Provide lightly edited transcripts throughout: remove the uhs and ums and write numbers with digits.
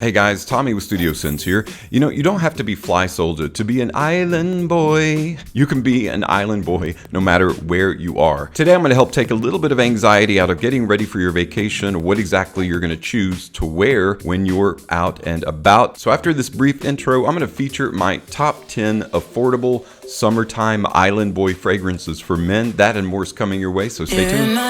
Hey guys, Tommy with Studio Sense here. You know, you don't have to be fly soldier to be an island boy. You can be an island boy no matter where you are. Today I'm going to help take a little bit of anxiety out of getting ready for your vacation, or what exactly you're going to choose to wear when you're out and about. So after this brief intro, I'm going to feature my top 10 affordable summertime island boy fragrances for men. That and more is coming your way, so stay tuned.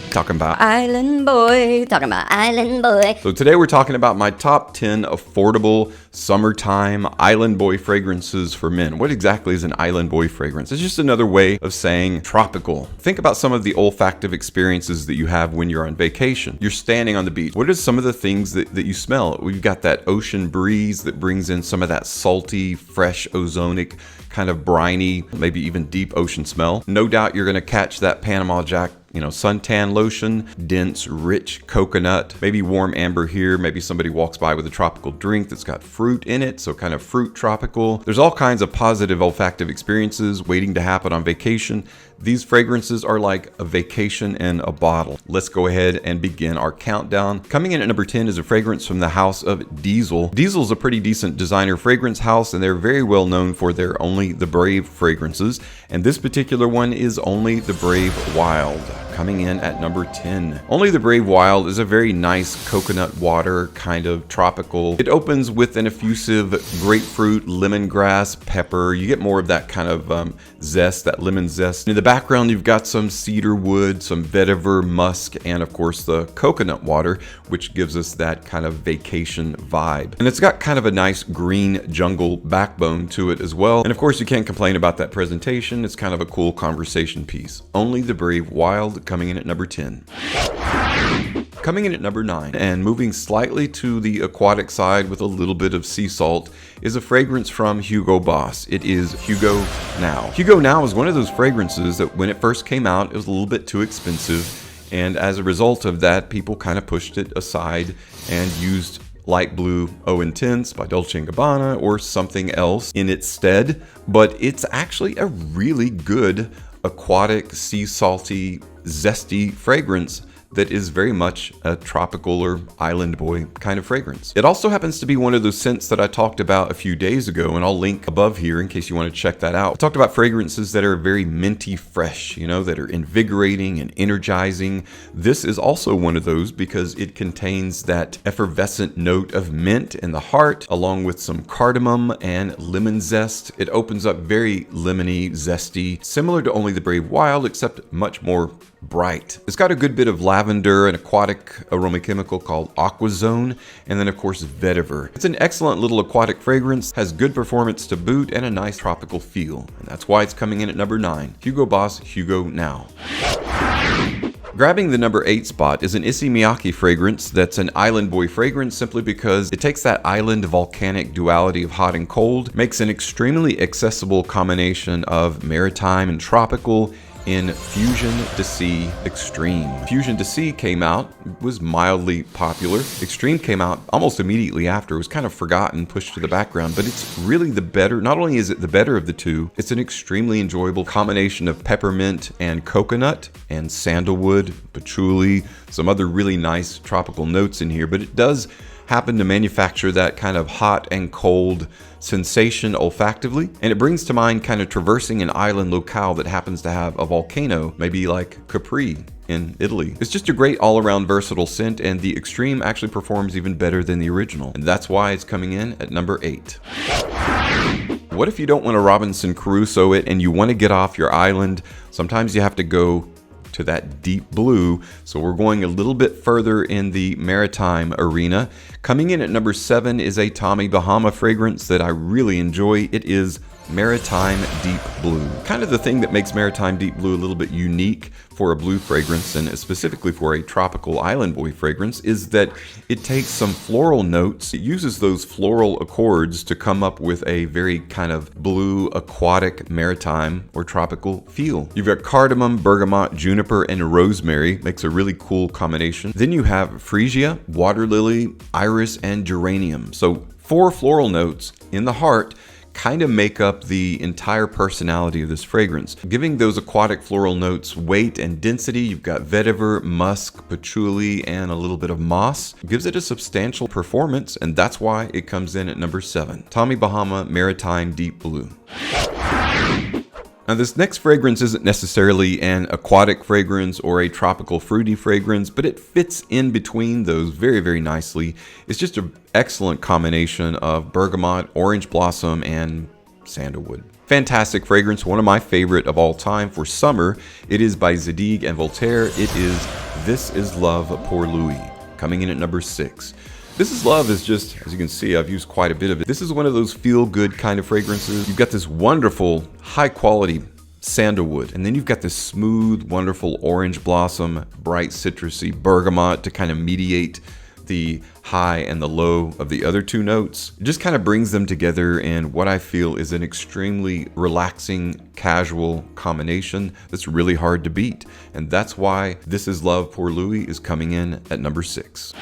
Talking about island boy, talking about island boy. So today we're talking about my top 10 affordable summertime island boy fragrances for men. What exactly is an island boy fragrance? It's just another way of saying tropical. Think about some of the olfactive experiences that you have when you're on vacation. You're standing on the beach. What are some of the things that you smell? We've got that ocean breeze that brings in some of that salty, fresh, ozonic, kind of briny, maybe even deep ocean smell. No doubt you're going to catch that Panama Jack suntan lotion, dense, rich coconut, maybe warm amber here. Maybe somebody walks by with a tropical drink that's got fruit in it, so kind of fruit tropical. There's all kinds of positive olfactive experiences waiting to happen on vacation. These fragrances are like a vacation in a bottle. Let's go ahead and begin our countdown. Coming in at number 10 is a fragrance from the house of Diesel. Diesel's a pretty decent designer fragrance house, and they're very well known for their Only the Brave fragrances. And this particular one is Only the Brave Wild. Coming in at number 10. Only the Brave Wild is a very nice coconut water, kind of tropical. It opens with an effusive grapefruit, lemongrass, pepper. You get more of that kind of zest, that lemon zest. In the background, you've got some cedar wood, some vetiver, musk, and of course the coconut water, which gives us that kind of vacation vibe. And it's got kind of a nice green jungle backbone to it as well. And of course, you can't complain about that presentation. It's kind of a cool conversation piece. Only the Brave Wild, coming in at number 10. Coming in at number 9, and moving slightly to the aquatic side with a little bit of sea salt, is a fragrance from Hugo Boss. It is Hugo Now. Hugo Now is one of those fragrances that when it first came out, it was a little bit too expensive. And as a result of that, people kind of pushed it aside and used Light Blue Eau Intense by Dolce & Gabbana or something else in its stead. But it's actually a really good aquatic, sea salty, zesty fragrance that is very much a tropical or island boy kind of fragrance. It also happens to be one of those scents that I talked about a few days ago, and I'll link above here in case you want to check that out. I talked about fragrances that are very minty fresh, that are invigorating and energizing. This is also one of those because it contains that effervescent note of mint in the heart, along with some cardamom and lemon zest. It opens up very lemony, zesty, similar to Only the Brave Wild, except much more bright. It's got a good bit of lavender, an aquatic aroma chemical called Aquazone, and then of course vetiver. It's an excellent little aquatic fragrance, has good performance to boot, and a nice tropical feel. And that's why it's coming in at number 9. Hugo Boss Hugo Now. Grabbing the number 8 spot is an Issey Miyake fragrance that's an island boy fragrance simply because it takes that island volcanic duality of hot and cold, makes an extremely accessible combination of maritime and tropical in Fusion de Sea Extreme. Fusion de Sea came out, was mildly popular. Extreme came out almost immediately after. It was kind of forgotten, pushed to the background, but it's really the better. Not only is it the better of the two, it's an extremely enjoyable combination of peppermint and coconut and sandalwood, patchouli, some other really nice tropical notes in here, but it does happen to manufacture that kind of hot and cold sensation olfactively, and it brings to mind kind of traversing an island locale that happens to have a volcano, maybe like Capri in Italy. It's just a great all-around versatile scent, and the Extreme actually performs even better than the original, and that's why it's coming in at number 8. What if you don't want to Robinson Crusoe it and you want to get off your island? Sometimes you have to go to that deep blue, so we're going a little bit further in the maritime arena. Coming in at number 7 is a Tommy Bahama fragrance that I really enjoy. It is Maritime Deep Blue. Kind of the thing that makes Maritime Deep Blue a little bit unique for a blue fragrance, and specifically for a tropical island boy fragrance, is that it takes some floral notes. It uses those floral accords to come up with a very kind of blue, aquatic, maritime, or tropical feel. You've got cardamom, bergamot, juniper, and rosemary. Makes a really cool combination. Then you have freesia, water lily, iris, and geranium. So 4 floral notes in the heart, kind of make up the entire personality of this fragrance. Giving those aquatic floral notes weight and density, you've got vetiver, musk, patchouli, and a little bit of moss. Gives it a substantial performance, and that's why it comes in at number 7. Tommy Bahama Maritime Deep Blue. Now this next fragrance isn't necessarily an aquatic fragrance or a tropical fruity fragrance, but it fits in between those very, very nicely. It's just an excellent combination of bergamot, orange blossom, and sandalwood. Fantastic fragrance, one of my favorite of all time for summer. It is by Zadig and Voltaire. It is This Is Love Pour Louis, coming in at number 6. This Is Love is just, as you can see, I've used quite a bit of it. This is one of those feel-good kind of fragrances. You've got this wonderful, high-quality sandalwood, and then you've got this smooth, wonderful orange blossom, bright citrusy bergamot to kind of mediate the high and the low of the other two notes. It just kind of brings them together in what I feel is an extremely relaxing, casual combination that's really hard to beat. And that's why This Is Love Pour Louis is coming in at number 6.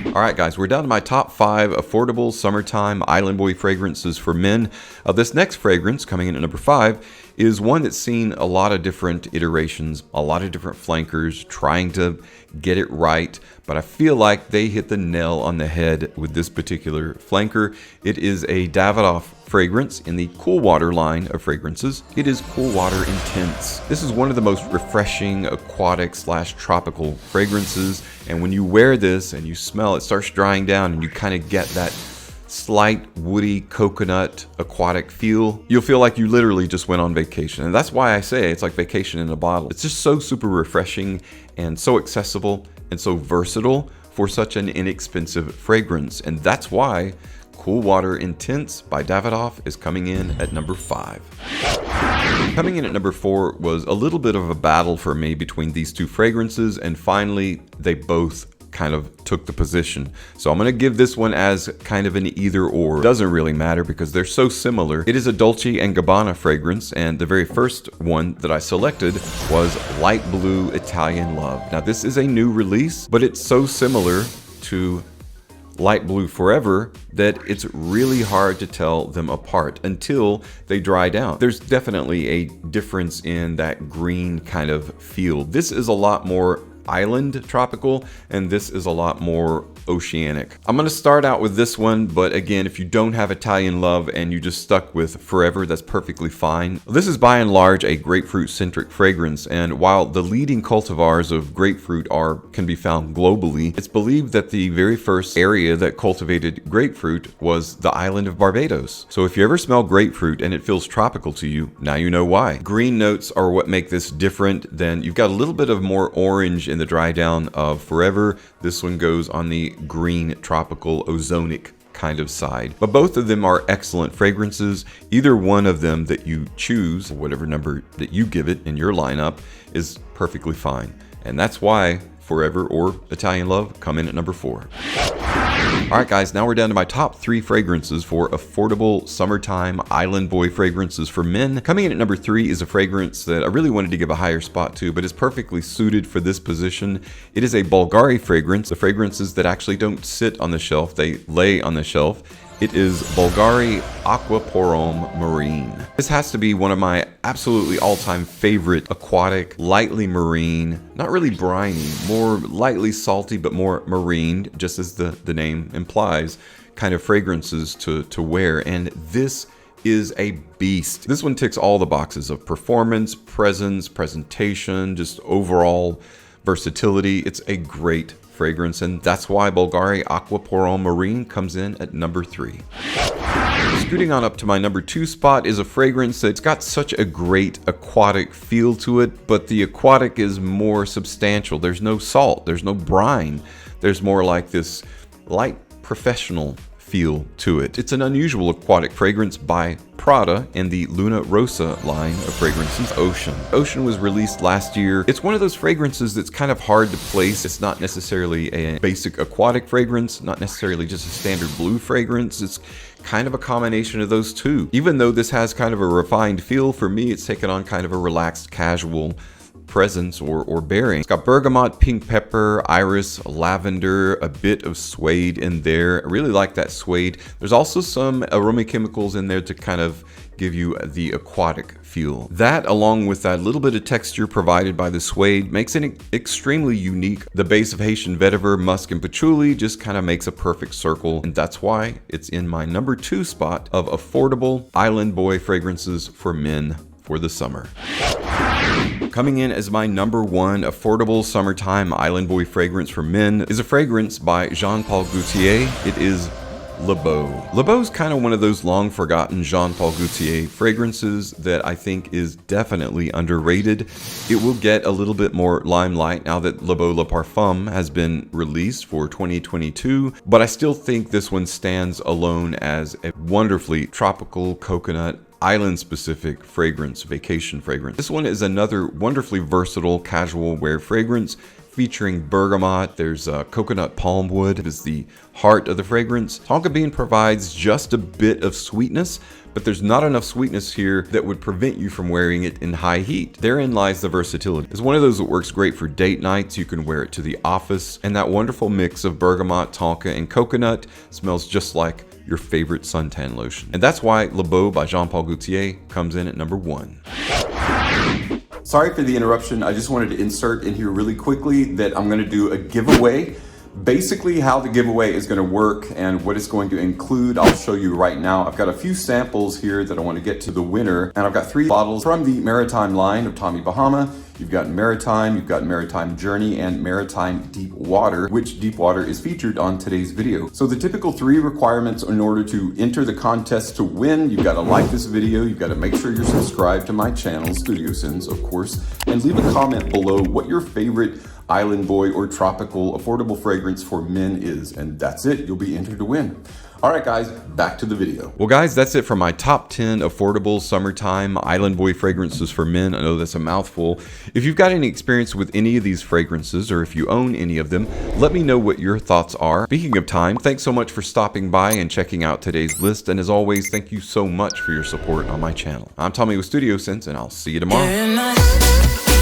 Alright guys, we're down to my top 5 affordable summertime Island Boy fragrances for men. This next fragrance, coming in at number 5, is one that's seen a lot of different iterations, a lot of different flankers trying to get it right, but I feel like they hit the nail on the head with this particular flanker. It is a Davidoff fragrance in the Cool Water line of fragrances. It is Cool Water Intense. This is one of the most refreshing aquatic / tropical fragrances, and when you wear this and you smell it, starts drying down and you kind of get that slight woody coconut aquatic feel. You'll feel like you literally just went on vacation, and that's why I say it's like vacation in a bottle. It's just so super refreshing and so accessible and so versatile for such an inexpensive fragrance, and that's why Cool Water Intense by Davidoff is coming in at number 5. Coming in at number 4 was a little bit of a battle for me between these two fragrances, and finally they both kind of took the position. So I'm going to give this one as kind of an either or. It doesn't really matter because they're so similar. It is a Dolce & Gabbana fragrance, and the very first one that I selected was Light Blue Italian Love. Now this is a new release, but it's so similar to Light Blue Forever that it's really hard to tell them apart until they dry down. There's definitely a difference in that green kind of feel. This is a lot more island tropical, and this is a lot more oceanic. I'm going to start out with this one, but again, if you don't have Italian Love and you just stuck with Forever, that's perfectly fine. This is by and large a grapefruit-centric fragrance, and while the leading cultivars of grapefruit can be found globally, it's believed that the very first area that cultivated grapefruit was the island of Barbados. So if you ever smell grapefruit and it feels tropical to you, now you know why. Green notes are what make this different. Then you've got a little bit of more orange in the dry down of Forever. This one goes on the green tropical ozonic kind of side, but both of them are excellent fragrances. Either one of them that you choose, whatever number that you give it in your lineup, is perfectly fine, and that's why Forever or Italian Love come in at number 4. Alright guys, now we're down to my top 3 fragrances for affordable summertime Island Boy fragrances for men. Coming in at number 3 is a fragrance that I really wanted to give a higher spot to, but is perfectly suited for this position. It is a Bulgari fragrance, the fragrances that actually don't sit on the shelf, they lay on the shelf. It is Bulgari Aqua Porom Marine. This has to be one of my absolutely all-time favorite aquatic, lightly marine, not really briny, more lightly salty but more marine, just as the name implies, kind of fragrances to wear. And this is a beast. This one ticks all the boxes of performance, presence, presentation, just overall versatility. It's a great fragrance, and that's why Bulgari Aqua Porom Marine comes in at number 3. Scooting on up to my number 2 spot is a fragrance that's got such a great aquatic feel to it, but the aquatic is more substantial. There's no salt, there's no brine. There's more like this light professional feel to it. It's an unusual aquatic fragrance by Prada in the Luna Rosa line of fragrances. Ocean. Ocean was released last year. It's one of those fragrances that's kind of hard to place. It's not necessarily a basic aquatic fragrance, not necessarily just a standard blue fragrance. It's kind of a combination of those two. Even though this has kind of a refined feel, for me it's taken on kind of a relaxed, casual, presence or bearing. It's got bergamot, pink pepper, iris, lavender, a bit of suede in there. I really like that suede. There's also some aroma chemicals in there to kind of give you the aquatic feel. That, along with that little bit of texture provided by the suede, makes it extremely unique. The base of Haitian vetiver, musk, and patchouli just kind of makes a perfect circle, and that's why it's in my number 2 spot of affordable Island Boy fragrances for men for the summer. Coming in as my number 1 affordable summertime Island Boy fragrance for men is a fragrance by Jean-Paul Gaultier. It is Le Beau. Le Beau is kind of one of those long forgotten Jean-Paul Gaultier fragrances that I think is definitely underrated. It will get a little bit more limelight now that Le Beau Le Parfum has been released for 2022, but I still think this one stands alone as a wonderfully tropical coconut island-specific fragrance, vacation fragrance. This one is another wonderfully versatile casual wear fragrance featuring bergamot. There's coconut palm wood is the heart of the fragrance. Tonka bean provides just a bit of sweetness, but there's not enough sweetness here that would prevent you from wearing it in high heat. Therein lies the versatility. It's one of those that works great for date nights. You can wear it to the office, and that wonderful mix of bergamot, tonka, and coconut smells just like your favorite suntan lotion. And that's why Le Beau by Jean-Paul Gaultier comes in at number 1. Sorry for the interruption. I just wanted to insert in here really quickly that I'm going to do a giveaway. Basically, how the giveaway is going to work and what it's going to include, I'll show you right now. I've got a few samples here that I want to get to the winner, and I've got 3 bottles from the Maritime line of Tommy Bahama. You've got Maritime, you've got Maritime Journey, and Maritime Deep Water, which Deep Water is featured on today's video. So the typical 3 requirements in order to enter the contest to win: you've got to like this video, you've got to make sure you're subscribed to my channel, Studio Sins, of course, and leave a comment below what your favorite Island Boy or tropical affordable fragrance for men is, and that's it. You'll be entered to win. All right, guys, back to the video. Well, guys, that's it for my top 10 affordable summertime Island Boy fragrances for men. I know that's a mouthful. If you've got any experience with any of these fragrances, or if you own any of them, let me know what your thoughts are. Speaking of time, thanks so much for stopping by and checking out today's list. And as always, thank you so much for your support on my channel. I'm Tommy with Studio Sense, and I'll see you tomorrow.